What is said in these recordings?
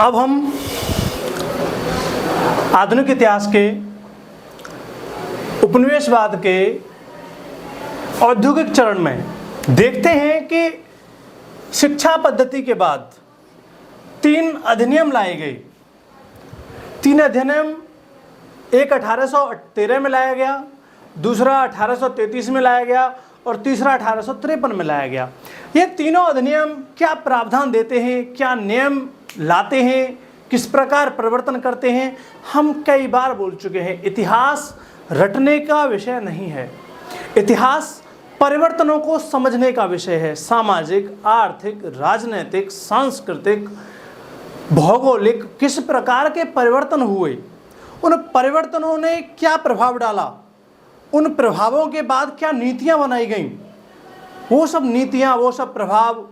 अब हम आधुनिक इतिहास के उपनिवेशवाद के औद्योगिक चरण में देखते हैं कि शिक्षा पद्धति के बाद 3 अधिनियम लाए गए। 3 अधिनियम, एक 1813 में लाया गया, दूसरा 1833 में लाया गया और तीसरा 1853 में लाया गया। ये तीनों अधिनियम क्या प्रावधान देते हैं, क्या नियम लाते हैं, किस प्रकार परिवर्तन करते हैं, हम कई बार बोल चुके हैं। इतिहास रटने का विषय नहीं है, इतिहास परिवर्तनों को समझने का विषय है। सामाजिक, आर्थिक, राजनीतिक, सांस्कृतिक, भौगोलिक किस प्रकार के परिवर्तन हुए, उन परिवर्तनों ने क्या प्रभाव डाला, उन प्रभावों के बाद क्या नीतियां बनाई गईं, वो सब नीतियां, वो सब प्रभाव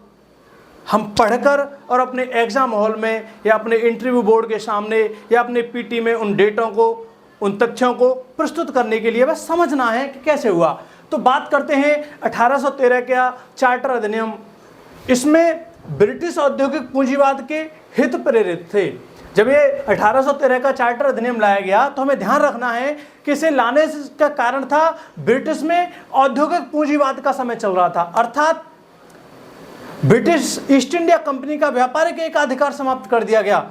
हम पढ़कर और अपने एग्जाम हॉल में या अपने इंटरव्यू बोर्ड के सामने या अपने पीटी में उन डेटों को, उन तथ्यों को प्रस्तुत करने के लिए बस समझना है कि कैसे हुआ। तो बात करते हैं 1813 का चार्टर अधिनियम। इसमें ब्रिटिश औद्योगिक पूंजीवाद के हित प्रेरित थे। जब ये 1813 का चार्टर अधिनियम लाया गया तो हमें ध्यान रखना है कि इसे लाने का कारण था ब्रिटिश में औद्योगिक पूंजीवाद का समय चल रहा था, अर्थात ब्रिटिश ईस्ट इंडिया कंपनी का व्यापारिक एकाधिकार समाप्त कर दिया गया।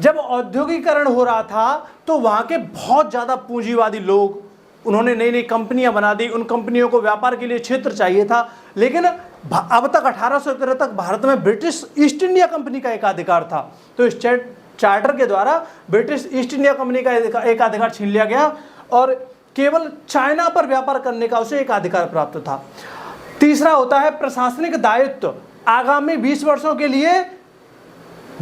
जब औद्योगिकरण हो रहा था तो वहां के बहुत ज्यादा पूंजीवादी लोग, उन्होंने नई नई कंपनियां बना दी, उन कंपनियों को व्यापार के लिए क्षेत्र चाहिए था। लेकिन अब तक 1813 तक भारत में ब्रिटिश ईस्ट इंडिया कंपनी का एकाधिकार था। तो इस चार्टर के द्वारा ब्रिटिश ईस्ट इंडिया कंपनी का एकाधिकार छीन लिया गया और केवल चाइना पर व्यापार करने का उसे एकाधिकार प्राप्त था। तीसरा होता है प्रशासनिक दायित्व। आगामी 20 वर्षों के लिए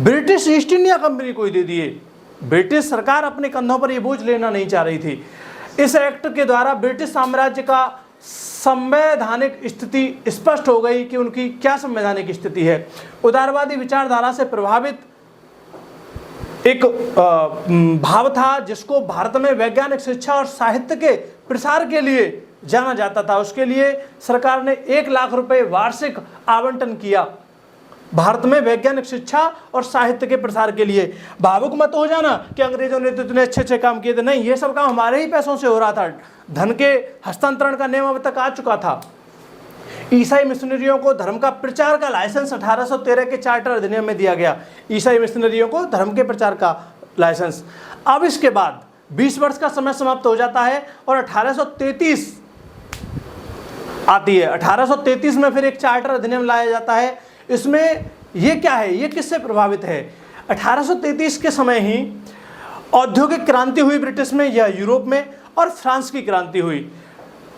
ब्रिटिश ईस्ट इंडिया कंपनी को ही दे दिए। ब्रिटिश सरकार अपने कंधों पर यह बोझ लेना नहीं चाह रही थी। इस एक्ट के द्वारा ब्रिटिश साम्राज्य का संवैधानिक स्थिति स्पष्ट हो गई कि उनकी क्या संवैधानिक स्थिति है। उदारवादी विचारधारा से प्रभावित एक भाव था जिसको भारत में वैज्ञानिक शिक्षा और साहित्य के प्रसार के लिए जाना जाता था। उसके लिए सरकार ने 1 लाख रुपए वार्षिक आवंटन किया भारत में वैज्ञानिक शिक्षा और साहित्य के प्रसार के लिए। भावुक मत हो जाना कि अंग्रेजों ने तो इतने अच्छे अच्छे काम किए थे, नहीं, ये सब काम हमारे ही पैसों से हो रहा था। धन के हस्तांतरण का नियम अब तक आ चुका था। ईसाई मिशनरियों को धर्म का प्रचार का लाइसेंस 1813 के चार्टर अधिनियम में दिया गया। ईसाई मिशनरियों को धर्म के प्रचार का लाइसेंस। अब इसके बाद 20 वर्ष का समय समाप्त हो जाता है और 1833 आती है। 1833 में फिर एक चार्टर अधिनियम लाया जाता है। इसमें ये क्या है, ये किससे प्रभावित है? 1833 के समय ही औद्योगिक क्रांति हुई ब्रिटिश में या यूरोप में, और फ्रांस की क्रांति हुई।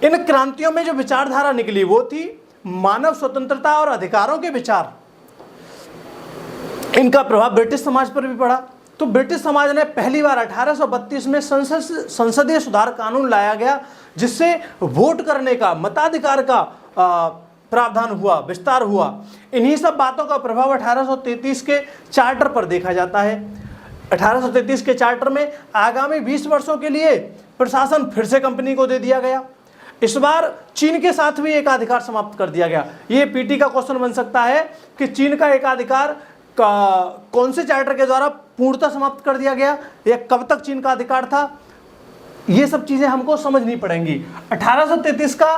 इन क्रांतियों में जो विचारधारा निकली वो थी मानव स्वतंत्रता और अधिकारों के विचार। इनका प्रभाव ब्रिटिश समाज पर भी पड़ा। तो ब्रिटिश समाज ने पहली बार 1832 में संसदीय सुधार कानून लाया गया, जिससे वोट करने का, मताधिकार का प्रावधान हुआ, विस्तार हुआ। इन्हीं सब बातों का प्रभाव 1833 के चार्टर पर देखा जाता है। 1833 के चार्टर में आगामी 20 वर्षों के लिए प्रशासन फिर से कंपनी को दे दिया गया। इस बार चीन के साथ भी एकाधिकार समाप्त कर दिया गया। ये पीटी का क्वेश्चन बन सकता है कि चीन का एकाधिकार कौन से चार्टर के द्वारा पूर्णतः समाप्त कर दिया गया या कब तक चीन का अधिकार था। ये सब चीजें हमको समझनी पड़ेंगी। 1833 का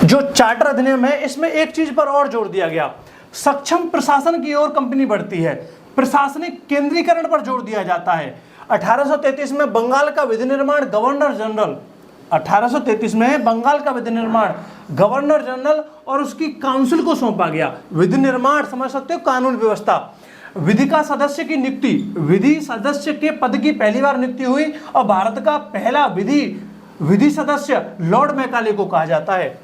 जो चार्टर अधिनियम है, इसमें एक चीज पर और जोर दिया गया, सक्षम प्रशासन की ओर कंपनी बढ़ती है। प्रशासनिक केंद्रीकरण पर जोर दिया जाता है। 1833 में बंगाल का विधि निर्माण गवर्नर जनरल, 1833 में बंगाल का विधि निर्माण गवर्नर जनरल और उसकी काउंसिल को सौंपा गया। विधि निर्माण समझ सकते हो, कानून व्यवस्था। विधि का सदस्य की नियुक्ति, विधि सदस्य के पद की पहली बार नियुक्ति हुई और भारत का पहला विधि सदस्य लॉर्ड मैकाले को कहा जाता है।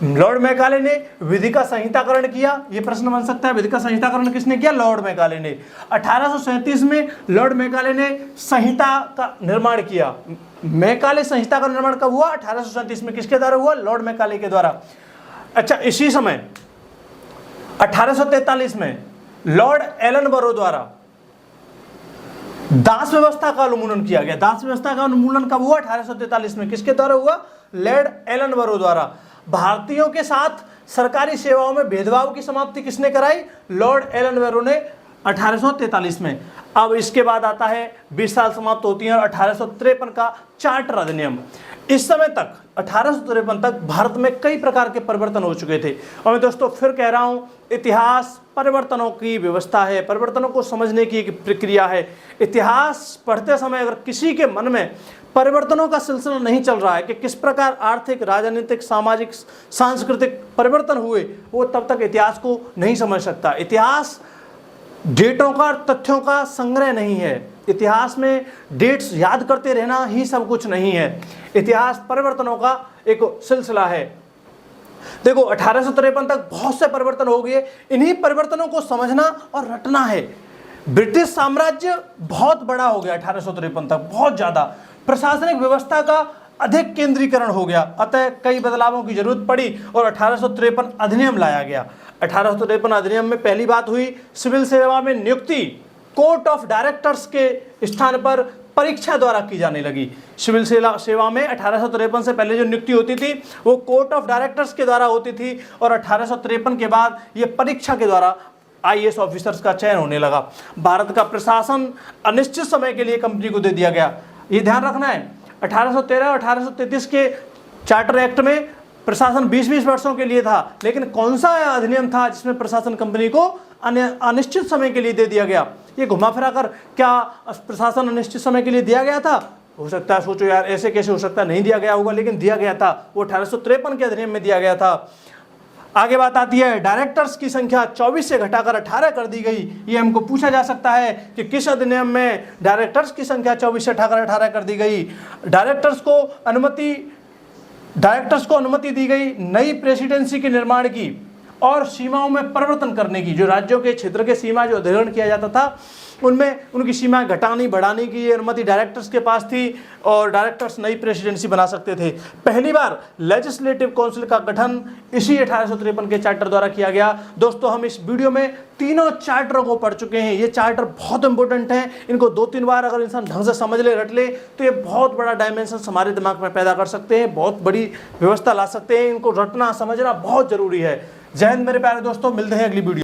लॉर्ड मैकाले ने विधि का संहिताकरण किया। यह प्रश्न बन सकता है, विधि का संहिताकरण किसने किया? लॉर्ड मैकाले ने। 1837 में लॉर्ड मैकाले ने संहिता का निर्माण किया। मैकाले संहिता का निर्माण कब हुआ? 1837 में। किसके द्वारा हुआ? लॉर्ड मैकाले के द्वारा। अच्छा, इसी समय 1843 में लॉर्ड एलनबरो द्वारा दास व्यवस्था का उन्मूलन किया गया। दास व्यवस्था का उन्मूलन कब हुआ? 1843 में। किसके द्वारा हुआ? लॉर्ड एलनबरो द्वारा। भारतीयों के साथ सरकारी सेवाओं में भेदभाव की समाप्ति किसने कराई? लॉर्ड एलन वेरो ने 1843 में। अब इसके बाद आता है 20 साल समाप्त होती हैं और 1853 का चार्टर अधिनियम। इस समय तक 1853 तक भारत में कई प्रकार के परिवर्तन हो चुके थे। और मैं दोस्तों फिर कह रहा हूं, इतिहास परिवर्तनों की व्यवस्था है, परिवर्तनों को समझने की एक प्रक्रिया है। इतिहास पढ़ते समय अगर किसी के मन में परिवर्तनों का सिलसिला नहीं चल रहा है कि किस प्रकार आर्थिक, राजनीतिक, सामाजिक, सांस्कृतिक परिवर्तन हुए, वो तब तक इतिहास को नहीं समझ सकता। इतिहास डेटों का, तथ्यों का संग्रह नहीं है। इतिहास में डेट्स याद करते रहना ही सब कुछ नहीं है। इतिहास परिवर्तनों का एक सिलसिला है। देखो 1853 तक बहुत से परिवर्तन हो गए, इन्हीं परिवर्तनों को समझना और रटना है। ब्रिटिश साम्राज्य बहुत बड़ा हो गया 1853 तक, बहुत ज्यादा। प्रशासनिक व्यवस्था का अधिक केंद्रीकरण हो गया, अतः कई बदलावों की जरूरत पड़ी और 1853 अधिनियम लाया गया। 1853 अधिनियम में पहली बात हुई सिविल सेवा में नियुक्ति कोर्ट ऑफ डायरेक्टर्स के स्थान पर परीक्षा द्वारा की जाने लगी। सिविल सेवा में 1853 से पहले जो नियुक्ति होती थी वो कोर्ट ऑफ डायरेक्टर्स के द्वारा होती थी और 1853 के बाद ये परीक्षा के द्वारा आईएएस ऑफिसर्स का चयन होने लगा। भारत का प्रशासन अनिश्चित समय के लिए कंपनी को दे दिया गया। ये ध्यान रखना है, 1813 और 1833 के चार्टर एक्ट में प्रशासन 20-20 वर्षों के लिए था, लेकिन कौन सा अधिनियम था जिसमें प्रशासन कंपनी को अनिश्चित समय के लिए दे दिया गया? ये घुमा फिरा कर क्या प्रशासन अनिश्चित समय के लिए दिया गया था? हो सकता है सोचो यार ऐसे कैसे हो सकता है, नहीं दिया गया होगा, लेकिन दिया गया था। वो 1853 के अधिनियम में दिया गया था। आगे बात आती है डायरेक्टर्स की संख्या 24 से घटाकर 18 कर दी गई। ये हमको पूछा जा सकता है कि किस अधिनियम में डायरेक्टर्स की संख्या 24 से उठाकर 18 कर दी गई। डायरेक्टर्स को अनुमति दी गई नई प्रेसिडेंसी के निर्माण की और सीमाओं में परिवर्तन करने की। जो राज्यों के क्षेत्र के सीमा जो अधिग्रहण किया जाता था उनमें उनकी सीमा घटाने बढ़ाने की अनुमति डायरेक्टर्स के पास थी और डायरेक्टर्स नई प्रेसिडेंसी बना सकते थे। पहली बार लेजिस्लेटिव काउंसिल का गठन इसी 1853 के चार्टर द्वारा किया गया। दोस्तों हम इस वीडियो में तीनों चार्टरों को पढ़ चुके हैं। ये चार्टर बहुत इंपॉर्टेंट हैं, इनको 2-3 बार अगर इंसान ढंग से समझ ले, रट ले, तो ये बहुत बड़ा डायमेंशन हमारे दिमाग में पैदा कर सकते हैं, बहुत बड़ी व्यवस्था ला सकते हैं। इनको रटना समझना बहुत जरूरी है। जय हिंद मेरे प्यारे दोस्तों, मिलते हैं अगली वीडियो।